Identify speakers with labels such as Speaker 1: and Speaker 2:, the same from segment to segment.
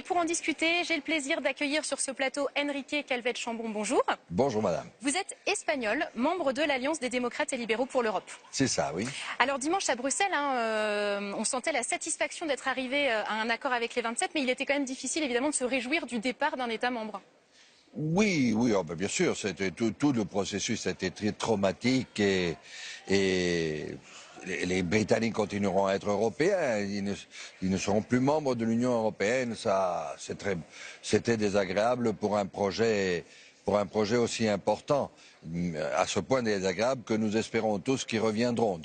Speaker 1: pour en discuter, j'ai le plaisir d'accueillir sur ce plateau Enrique Calvet-Chambon. Bonjour.
Speaker 2: Bonjour madame.
Speaker 1: Vous êtes espagnol, membre de l'Alliance des démocrates et libéraux pour l'Europe.
Speaker 2: C'est ça, oui.
Speaker 1: Alors dimanche à Bruxelles, on sentait la satisfaction d'être arrivé à un accord avec les 27, mais il était quand même difficile évidemment de se réjouir du départ d'un État membre.
Speaker 2: Oui, oui, oh, ben, bien sûr, c'était tout le processus était très traumatique et les Britanniques continueront à être européens, ils ne seront plus membres de l'Union européenne, ça c'était désagréable pour un projet aussi important, à ce point désagréable que nous espérons tous qu'ils reviendront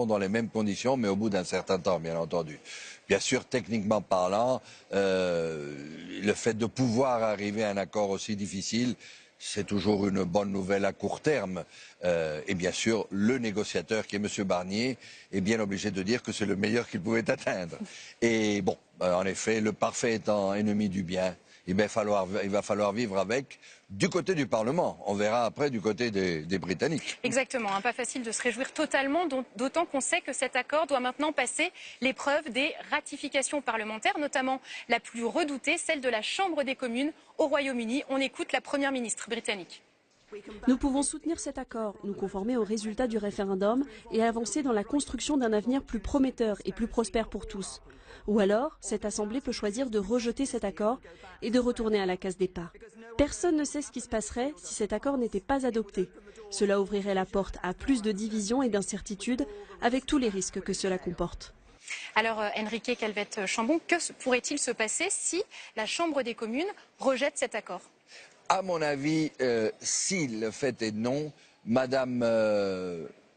Speaker 2: dans les mêmes conditions, mais au bout d'un certain temps, bien entendu. Bien sûr, techniquement parlant, le fait de pouvoir arriver à un accord aussi difficile, c'est toujours une bonne nouvelle à court terme. Et bien sûr, le négociateur, qui est M. Barnier, est bien obligé de dire que c'est le meilleur qu'il pouvait atteindre. Et bon, en effet, le parfait étant ennemi du bien, il va falloir vivre avec du côté du Parlement. On verra après du côté des Britanniques.
Speaker 1: Exactement, pas facile de se réjouir totalement, d'autant qu'on sait que cet accord doit maintenant passer l'épreuve des ratifications parlementaires, notamment la plus redoutée, celle de la Chambre des communes au Royaume-Uni. On écoute la Première ministre britannique.
Speaker 3: Nous pouvons soutenir cet accord, nous conformer aux résultats du référendum et avancer dans la construction d'un avenir plus prometteur et plus prospère pour tous. Ou alors, cette Assemblée peut choisir de rejeter cet accord et de retourner à la case départ. Personne ne sait ce qui se passerait si cet accord n'était pas adopté. Cela ouvrirait la porte à plus de divisions et d'incertitudes, avec tous les risques que cela comporte.
Speaker 1: Alors, Enrique Calvet-Chambon, que pourrait-il se passer si la Chambre des communes rejette cet accord ?
Speaker 2: À mon avis, si le fait est non, Madame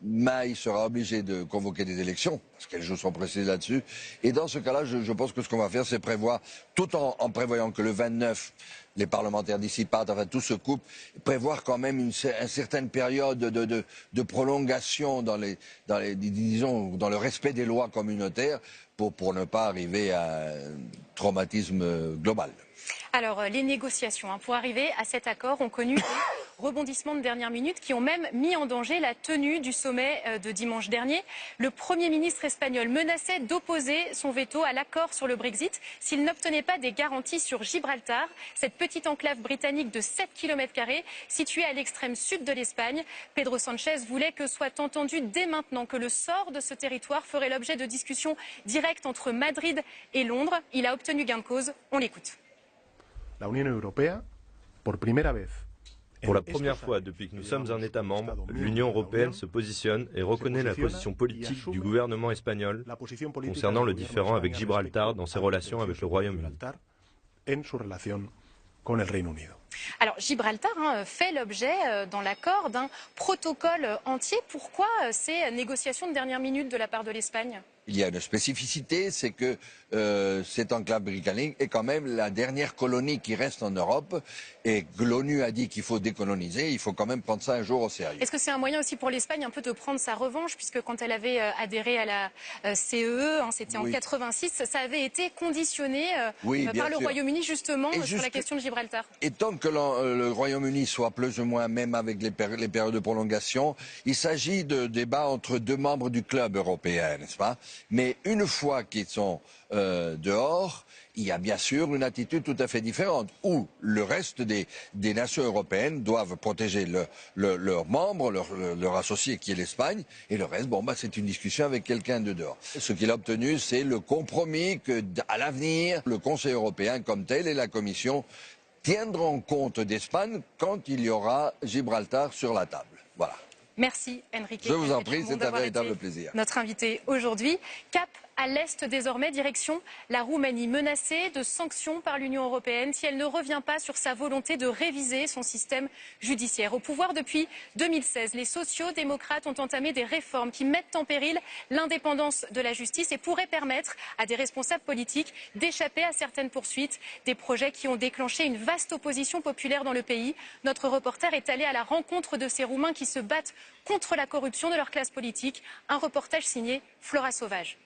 Speaker 2: May sera obligée de convoquer des élections, parce qu'elle joue son précis là-dessus. Et dans ce cas-là, je pense que ce qu'on va faire, c'est prévoir, tout en prévoyant que le 29, les parlementaires d'ici partent, enfin tout se coupe, prévoir quand même une certaine période de prolongation dans le respect des lois communautaires pour ne pas arriver à un traumatisme global.
Speaker 1: Alors, les négociations pour arriver à cet accord ont connu des rebondissements de dernière minute qui ont même mis en danger la tenue du sommet de dimanche dernier. Le Premier ministre espagnol menaçait d'opposer son veto à l'accord sur le Brexit s'il n'obtenait pas des garanties sur Gibraltar, cette petite enclave britannique de 7 km² située à l'extrême sud de l'Espagne. Pedro Sánchez voulait que soit entendu dès maintenant que le sort de ce territoire ferait l'objet de discussions directes entre Madrid et Londres. Il a obtenu gain de cause. On l'écoute.
Speaker 4: Pour la première fois depuis que nous sommes un État membre, l'Union européenne se positionne et reconnaît la position politique du gouvernement espagnol concernant le différend avec Gibraltar dans ses relations avec le Royaume-Uni.
Speaker 1: Alors Gibraltar fait l'objet dans l'accord d'un protocole entier. Pourquoi ces négociations de dernière minute de la part de l'Espagne ?
Speaker 2: Il y a une spécificité, c'est que cette enclave britannique est quand même la dernière colonie qui reste en Europe et que l'ONU a dit qu'il faut décoloniser, il faut quand même prendre ça un jour au sérieux.
Speaker 1: Est-ce que c'est un moyen aussi pour l'Espagne un peu de prendre sa revanche, puisque quand elle avait adhéré à la CEE, c'était en 86, ça avait été conditionné par le Royaume-Uni justement sur la question de Gibraltar.
Speaker 2: Et tant que le Royaume-Uni soit plus ou moins, même avec les périodes de prolongation, il s'agit de débats entre deux membres du club européen, n'est-ce pas ? Mais une fois qu'ils sont dehors, il y a bien sûr une attitude tout à fait différente, où le reste des nations européennes doivent protéger leurs membres, leur associé qui est l'Espagne, et le reste, c'est une discussion avec quelqu'un de dehors. Ce qu'il a obtenu, c'est le compromis que, à l'avenir, le Conseil européen comme tel et la Commission tiendront compte d'Espagne quand il y aura Gibraltar sur la table. Voilà.
Speaker 1: Merci Enrique.
Speaker 2: Je vous en prie, c'est un véritable plaisir.
Speaker 1: Notre invité aujourd'hui. Cap à l'est désormais, direction la Roumanie, menacée de sanctions par l'Union européenne si elle ne revient pas sur sa volonté de réviser son système judiciaire. Au pouvoir depuis 2016, les sociaux-démocrates ont entamé des réformes qui mettent en péril l'indépendance de la justice et pourraient permettre à des responsables politiques d'échapper à certaines poursuites, des projets qui ont déclenché une vaste opposition populaire dans le pays. Notre reporter est allé à la rencontre de ces Roumains qui se battent contre la corruption de leur classe politique. Un reportage signé Flora Sauvage.